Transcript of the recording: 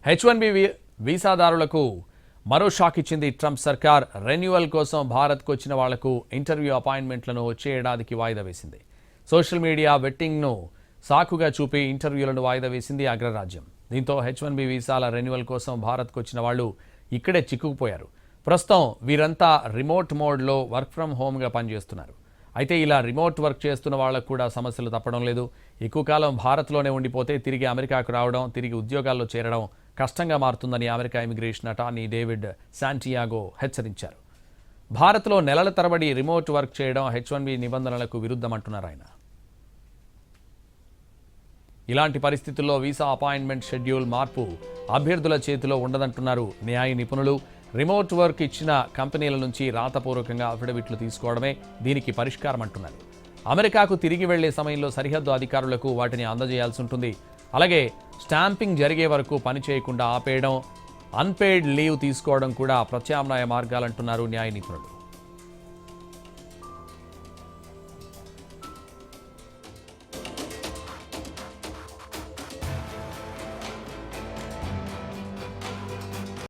H1B వీసాదారులకు మరో shock ఇచ్చింది Trump సర్కార్. రెన్యువల్ కోసం భారత్కు వచ్చిన వాళ్లకు ఇంటర్వ్యూ అపాయింట్మెంట్లను వచ్చే ఏడాదికి వాయిదా వేసింది. సోషల్ మీడియా వెట్టింగ్ను సాకుగా చూపి ఇంటర్వ్యూలను వాయిదా వేసింది అగ్రరాజ్యం. దీంతో H1B వీసాల రెన్యువల్ కోసం భారత్కు వచ్చిన వాళ్లు ఇక్కడే చిక్కుకుపోయారు. ప్రస్తుతం వీరంతా రిమోట్ మోడ్లో వర్క్ ఫ్రం హోమ్గా పనిచేస్తున్నారు. అయితే ఇలా రిమోట్ వర్క్ చేస్తున్న వాళ్లకు కూడా సమస్యలు తప్పడం లేదు. ఎక్కువ కాలం భారత్లోనే ఉండిపోతే తిరిగి అమెరికాకు రావడం, తిరిగి ఉద్యోగాల్లో చేరడం కష్టంగా మారుతుందని America immigration attorney David Santiago హెచ్చరించారు. భారత్లో నెలల తరబడి రిమోట్ వర్క్ చేయడం H1B నిబంధనలకు విరుద్ధమంటున్నారు ఆయన. ఇలాంటి పరిస్థితుల్లో వీసా అపాయింట్మెంట్ షెడ్యూల్ మార్పు అభ్యర్థుల చేతిలో ఉండదంటున్నారు న్యాయ నిపుణులు. రిమోట్ వర్క్ ఇచ్చిన కంపెనీల నుంచి రాతపూర్వకంగా అఫిడవిట్లు తీసుకోవడమే దీనికి పరిష్కారం అంటున్నారు. అమెరికాకు తిరిగి వెళ్లే సమయంలో సరిహద్దు అధికారులకు వాటిని అందజేయాల్సి ఉంటుంది. అలాగే స్టాంపింగ్ జరిగే వరకు పని చేయకుండా ఆపేయడం, అన్పెయిడ్ లీవ్ తీసుకోవడం కూడా ప్రత్యామ్నాయ మార్గాలంటున్నారు న్యాయ నిపుణులు.